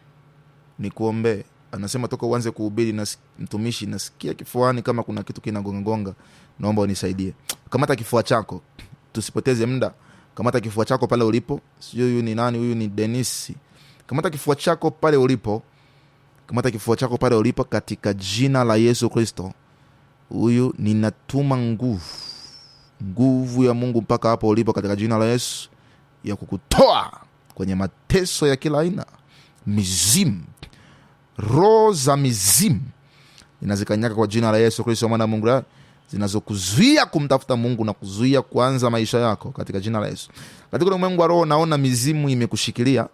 nikuombe. Anasema toka uanze kuhubiri na mtumishi, nasikia kifuani kama kuna kitu kinagonga gonga, naomba unisaidie. Kamata kifua chako, tusipoteze muda. Kamata kifua chako pale ulipo. Sio huyu ni nani? Huyu ni Denisi. Kamata kifua chako pale ulipo. Kamata kifua chako pale ulipo katika jina la Yesu Kristo. Huyu ninatuma nguvu ya Mungu mpaka hapo ulipo katika jina la Yesu, ya kukutoa kwenye mateso ya kila aina. Mizimu, roho za mizimu inazikanyaka kwa jina la Yesu Kristo mwana Mungu, zinazokuzuia kumtafuta Mungu na kuzuia kuanza maisha yako katika jina la Yesu. Katika ulimwengu wa roho naona mizimu imekushikilia.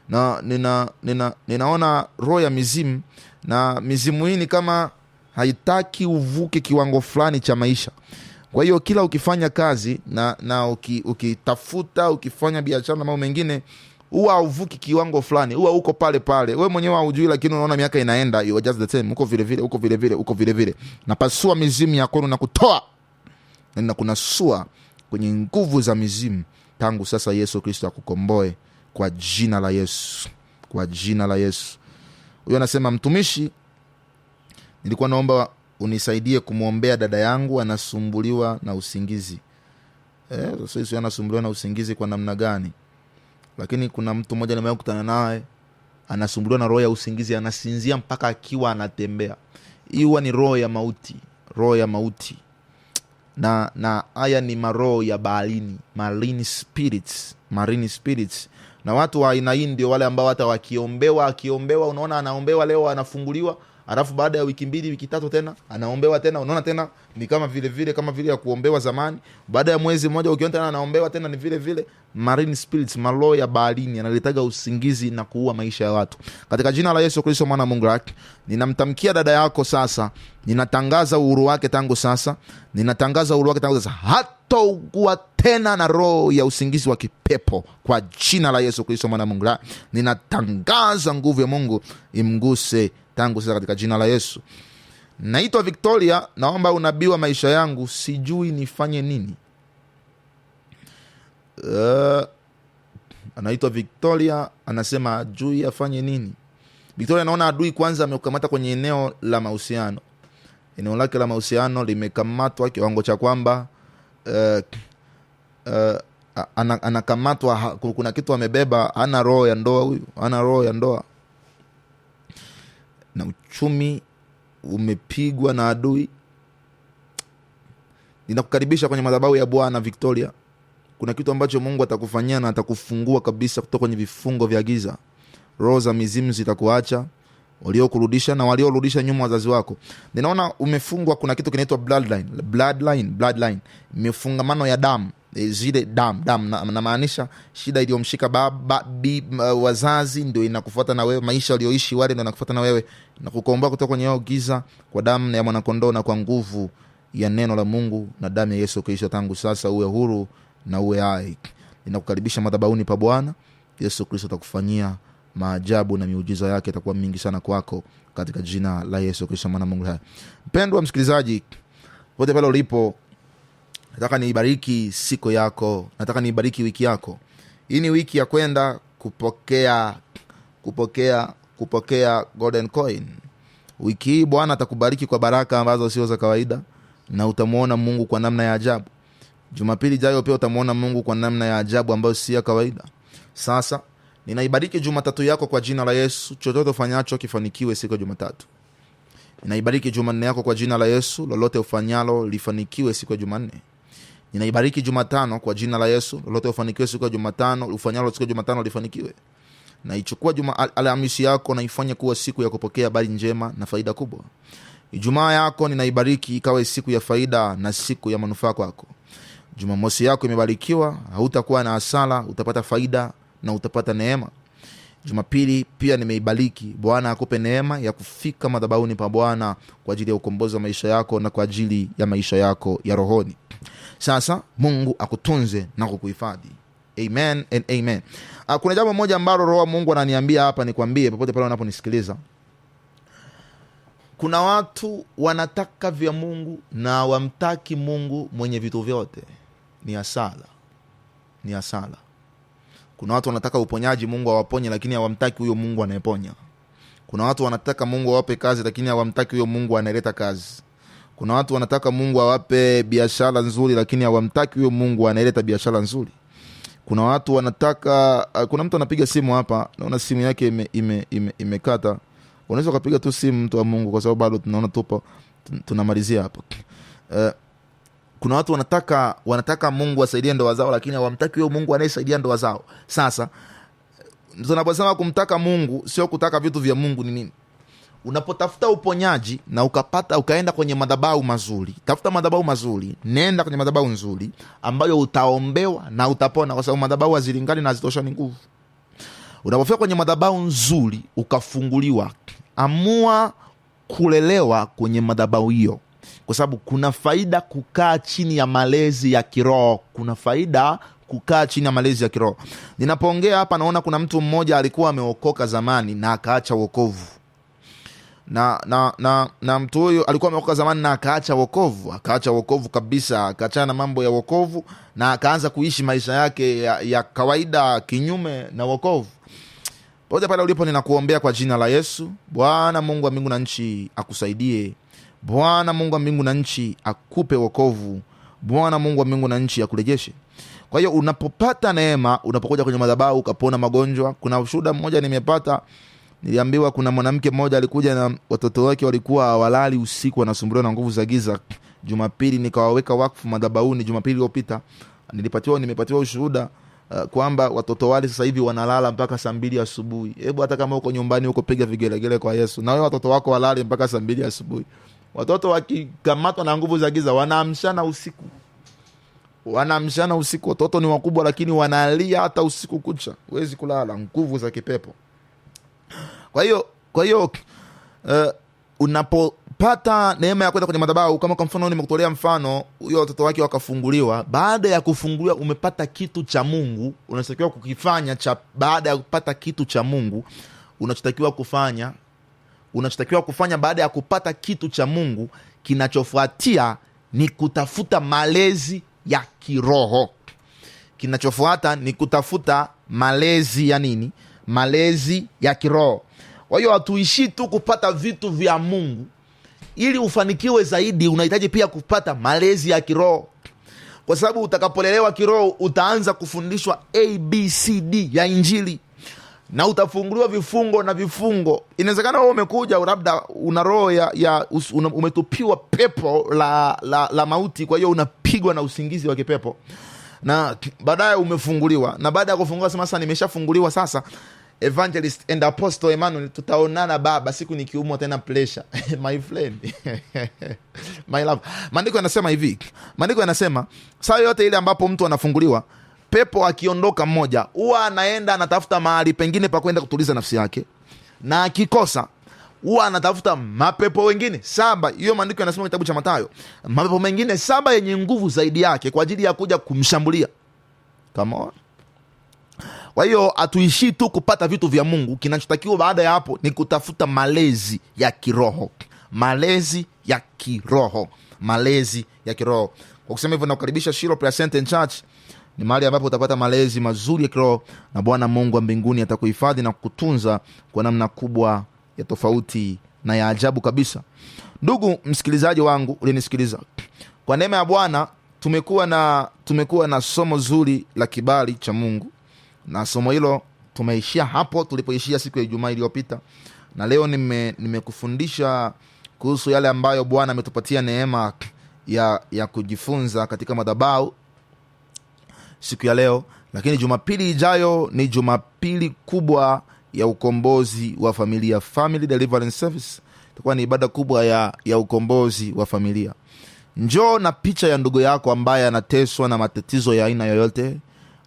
Na ninaona roho ya mizimu, na mizimu hii ni kama haitaki uvuke kiwango fulani cha maisha. Kwa hiyo kila ukifanya kazi na ukitafuta, ukifanya biashara na mambo mengine, huwa uvuki kiwango fulani, huwa uko pale pale. Wewe mwenyewe hujui, lakini unaona miaka inaenda, you are just the same. Uko vile vile. Napasua mizimu yako na kutoa na kunasua kwenye nguvu za mizimu tangu sasa. Yesu Kristo akukomboe kwa jina la Yesu. Kwa jina la Yesu. Huyo anasema mtumishi, nilikuwa naomba unisaidie kumwombea dada yangu, anasumbuliwa na usingizi. Sasa anasumbuliwa na usingizi kwa namna gani? Lakini kuna mtu mmoja nimekutana naye anasumbuliwa na roho ya usingizi, anasinzia mpaka akiwa anatembea. Hiyo ni roho ya mauti, na haya ni maroho ya baharini, marine spirits. Na watu wa aina hii ndio wale ambao hata akiombewa, unaona anaombewa leo anafunguliwa, alafu baada ya wiki 2 wiki 3 tena anaombewa tena, unaona tena ni kama vile ya kuombewa zamani. Baada ya mwezi mmoja ukiona tena anaombewa tena, ni vile marine spirits, maroho ya baharini, analetaga usingizi na kuua maisha ya watu. Katika jina la Yesu Kristo mwana Mungu, ninamtamkia dada yako sasa, ninatangaza uhuru wake tangu sasa, hata ugua tena na roho ya usingizi wa kipepo kwa jina la Yesu Kristo mwana Mungu. Ninatangaza nguvu ya Mungu imguse tangu sasa katika jina la Yesu. Naitwa Victoria, naomba unabii wa maisha yangu, sijui nifanye nini. Anaitwa Victoria, anasema ajui afanye nini. Victoria, naona adui kwanza amekukamata kwenye eneo la mahusiano. Eneo lake la mahusiano limekamatwa kiwango cha kwamba anakamatwa, kuna kitu amebeba, ana roho ya ndoa huyu, na uchumi umepigwa na adui. Ninakukaribisha kwenye madhabahu ya Bwana Victoria. Kuna kitu ambacho Mungu atakufanyia na atakufungua kabisa kutoka kwenye vifungo vya giza. Roho za mizimu zitakuacha, waliokurudisha na waliorudisha nyuma wazazi wako. Ninaona umefungwa, kuna kitu kinaitwa bloodline, mifungamano ya damu, zile damu na maanisha shida iliyomshika baba wazazi ndio inakufuata na wewe, maisha walioishi wale ndio inakufuata na wewe, na kukomboa kutoka kwenye hiyo giza kwa damu ya mwana kondoo na kwa nguvu ya neno la Mungu na damu ya Yesu Kristo. Tangu sasa uwe huru na uwe hai. Ninakukaribisha madhabahuni pa Bwana. Yesu Kristo atakufanyia maajabu na miujiza yake itakuwa mingi sana kwako katika jina la Yesu Kristo mwana Mungu hai. Mpendwa msikilizaji, wote pale ulipo, nataka niibariki siku yako, nataka niibariki wiki yako. Hii ni wiki ya kwenda kupokea golden coin. Wiki hii Bwana atakubariki kwa baraka ambazo sio za kawaida, na utamuona Mungu kwa namna ya ajabu. Jumapili ijayo pia utamuona Mungu kwa namna ya ajabu ambayo si ya kawaida. Sasa ninaibariki Jumatatu yako kwa jina la Yesu. Chochote ufanyacho kifanikiwe siku ya Jumatatu. Ninaibariki Jumanne yako kwa jina la Yesu. Lolote ufanyalo lifanikiwe siku ya Jumanne. Ninaibariki Jumatano kwa jina la Yesu. Lolote ufanikiwe siku ya Jumatano, ufanyalo siku ya Jumatano lifanikiwe. Na ichukua Alhamisi yako na ifanye kuwa siku ya kupokea habari njema na faida kubwa. Ijumaa yako ninaibariki ikawe siku ya faida na siku ya manufaa kwako. Jumamosi yako imebarikiwa, hautakuwa na hasara, utapata faida na utapata neema. Jumapili pia nimeibariki, Bwana akupe neema ya kufika madhabahuni pa Bwana kwa ajili ya ukombozi wa maisha yako na kwa ajili ya maisha yako ya rohoni. Sasa Mungu akutunze na kukuhifadhi. Amen and amen. Kuna jambo moja ambalo Roho wa Mungu ananiambia hapa nikwambie popote pale unaponisikiliza. Kuna watu wanataka vya Mungu na wamtaki Mungu mwenye vitu vyote. Ni hasara. Kuna watu wanataka uponyaji, Mungu awaponye, lakini hawamtaki huyo Mungu anayeponya. Kuna watu wanataka Mungu awape kazi, lakini hawamtaki huyo Mungu anayeleta kazi. Kuna watu wanataka Mungu awape biashara nzuri, lakini hawamtaki huyo Mungu anayeleta biashara nzuri. Kuna watu wanataka, kuna mtu anapiga simu hapa, naona simu yake imekata. Unaweza kupiga tu simu mtu wa Mungu, kwa sababu bado tunaona tupo tunamalizia hapo. Kuna watu wanataka Mungu asaidie ndoa zao, lakini hawamtaki huyo Mungu anayesaidia ndoa zao. Sasa tunaposema kumtaka Mungu sio kutaka vitu vya Mungu ni nini? Unapotafuta uponyaji na ukaenda kwenye madhabahu mazuri, tafuta madhabahu mazuri, nenda kwenye madhabahu nzuri ambayo utaombewa na utapona, kwa sababu madhabahu hazilingani na hazitoshani nguvu. Unapofika kwenye madhabahu nzuri ukafunguliwa, amua kulelewa kwenye madhabahu hiyo, kwa sababu kuna faida kukaa chini ya malezi ya kiroho. Ninapoongea hapa naona kuna mtu mmoja alikuwa ameokoka zamani na akaacha wokovu. Na mtu huyo alikuwa ameokoka zamani na akaacha wokovu kabisa, akaachana na mambo ya wokovu na akaanza kuishi maisha yake ya kawaida kinyume na wokovu. Pote pale ulipo ninakuombea kwa jina la Yesu. Bwana Mungu wa mbingu na nchi akusaidie. Bwana Mungu wa mbingu na nchi akupe wokovu. Bwana Mungu wa mbingu na nchi akurejeshe. Kwa hiyo unapopata neema, unapokuja kwenye madhabahu ukapona magonjwa. Kuna ushuhuda mmoja nimepata, niliambiwa kuna mwanamke mmoja alikuja na watoto wake walikuwa hawalali usiku, wanasumbuliwa na nguvu za giza. Jumapili nikawaweka wakfu madhabahuni. Jumapili iliyopita nimepatiwa ushuhuda kwamba watoto wale sasa hivi wanalala mpaka saa 2 asubuhi. Hebu hata kama uko nyumbani uko piga vigelegele kwa Yesu. Na wewe watoto wako walale mpaka saa 2 asubuhi. Watoto wakikamatwa na nguvu za giza wanaamshana usiku. Watoto ni wakubwa lakini wanalia hata usiku kucha. Huwezi kulala, nguvu za kipepo. Kwa hiyo unapopata neema ya kwenda kwenye madhabahu, kama kwa mfano nimekutolea mfano huyo watoto wake wakafunguliwa, baada ya kufunguliwa umepata kitu cha Mungu, unachotakiwa kukifanya baada ya kupata kitu cha Mungu, unachotakiwa kufanya baada ya kupata kitu cha Mungu, kinachofuatia ni kutafuta malezi ya kiroho. Malezi ya kiroho. Kwa hiyo hatuishi tu kupata vitu vya Mungu. Ili ufanikiwe zaidi, unahitaji pia kupata malezi ya kiroho, kwa sababu utakapolelewa kiroho utaanza kufundishwa ABCD ya Injili na utafunguliwa vifungo. Inawezekana wewe umekuja labda una roho umetupiwa pepo la mauti, kwa hiyo unapigwa na usingizi wa kipepo, na baadaye umefunguliwa, na baada ya kufunguliwa sasa nimeshafunguliwa, sasa Evangelist and Apostle Emmanuel, tutaonana baba siku nikiumwa tena pressure. My friend. My love. Maandiko yanasema hivi. Maandiko yanasema saa yote ile ambapo mtu anafunguliwa, pepo akiondoka mmoja, huwa anaenda anatafuta mahali pengine pa kwenda kutuliza nafsi yake. Na akikosa, huwa anatafuta mapepo wengine 7. Hiyo maandiko yanasema kitabu cha Mathayo. Mapepo mengine 7 yenye nguvu zaidi yake kwa ajili ya kuja kumshambulia. Come on. Kwa hiyo hatuishii tu kupata vitu vya Mungu. Kinachotakiwa baada ya hapo ni kutafuta malezi ya kiroho. Malezi ya kiroho. Malezi ya kiroho. Kwa kusema hivyo, nakukaribisha Shiloh Prayer Center Church. Ni mahali ambapo utapata malezi mazuri ya kiroho, na Bwana Mungu wa mbinguni atakuhifadhi na kukutunza kwa namna kubwa ya tofauti na ya ajabu kabisa. Ndugu msikilizaji wangu ulinisikiliza, kwa neema ya Bwana tumekuwa na somo zuri la kibali cha Mungu, na somo hilo tumeishia hapo tulipoishia siku ya Ijumaa iliyopita, na leo nimekufundisha kuhusu yale ambayo Bwana ametupatia neema ya kujifunza katika madhabahu siku ya leo. Lakini Jumapili ijayo ni Jumapili kubwa ya ukombozi wa familia, Family Deliverance Service. Itakuwa ni ibada kubwa ya ukombozi wa familia. Njoo na picha ya ndugu yako ambaye anateswa na matatizo ya aina yoyote.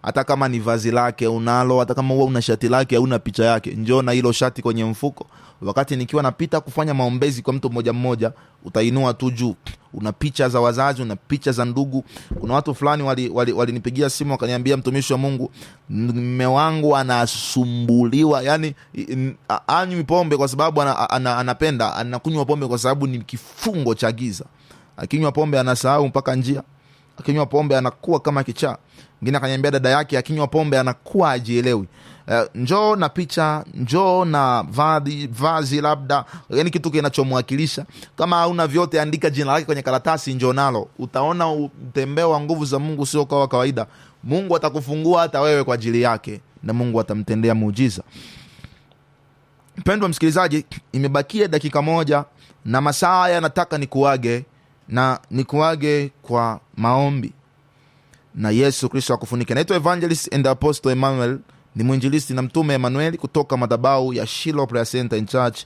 Hata kama ni vazi lake unalo, hata kama una shati lake hauna picha yake, njoo na hilo shati kwenye mfuko. Wakati nikiwa napita kufanya maombezi kwa mtu mmoja mmoja, utainua tu juu. Una picha za wazazi, una picha za ndugu. Kuna watu fulani walinipigia simu wakaniambia, mtumishi wa Mungu, mume wangu anasumbuliwa, yani anywi pombe kwa sababu anapenda, anakunywa pombe kwa sababu ni kifungo cha giza. Akinywa pombe anasahau mpaka njia. Akinywa pombe anakuwa kama kichaa. Mwingine akaniambia dada yake akinywa pombe anakuwa hajielewi. Njoo na picha, njoo na vazi labda, yani kitu kinachomwakilisha. Kama hauna vyote, andika jina lake kwenye karatasi, njoo nalo. Utaona utembeo wa nguvu za Mungu sio kwa kawaida. Mungu atakufungua hata wewe kwa ajili yake, na Mungu atamtendea muujiza. Mpendwa msikilizaji, imebakia dakika 1 na masaa haya nataka nikuage, na nikuage kwa maombi na Yesu Kristo akufunike. Naitwa Evangelist and Apostle Emmanuel, ni mwinjilisti na mtume Emmanuel kutoka madhabahu ya Shiloh Prayer Center Church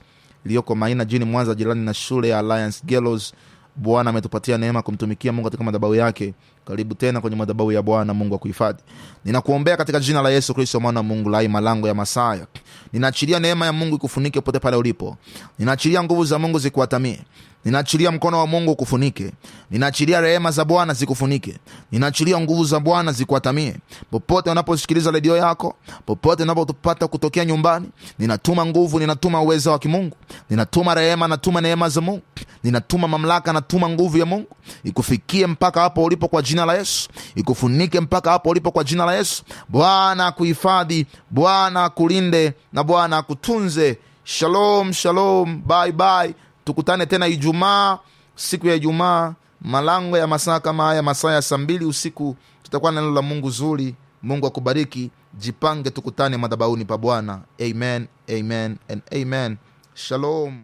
iliyoko Maina jijini Mwanza, jirani na shule ya Alliance Girls. Bwana ametupatia neema kumtumikia Mungu katika madhabahu yake. Karibu tena kwenye madhabahu ya Bwana. Mungu akuhifadhi. Ninakuombea katika jina la Yesu Kristo mwana wa Mungu, lai malango ya Masaya. Ninaachilia neema ya Mungu ikufunike pote pale ulipo. Ninaachilia nguvu za Mungu zikuatamie. Ninaachilia mkono wa Mungu kufunike. Ninaachilia rehema za Bwana zikufunike. Ninaachilia nguvu za Bwana zikuatamie. Popote unaposikiliza redio yako, popote unapotupata kutokea nyumbani, ninatuma nguvu, ninatuma uwezo wa kimungu. Ninatuma rehema, natuma neema za Mungu. Ninatuma mamlaka, natuma nguvu ya Mungu. Ikufikie mpaka hapo ulipo kwa jina la Yesu. Ikufunike mpaka hapo ulipo kwa jina la Yesu. Bwana akuhifadhi, Bwana akulinde, na Bwana akutunze. Shalom, shalom, bye bye. Tukutane tena Ijumaa, siku ya Ijumaa, malango ya masaa kama haya, masaa ya 2 usiku. Tutakuwa na neno la Mungu zuri. Mungu akubariki. Jipange tukutane madhabahuni pa Bwana. Amen, amen and amen. Shalom.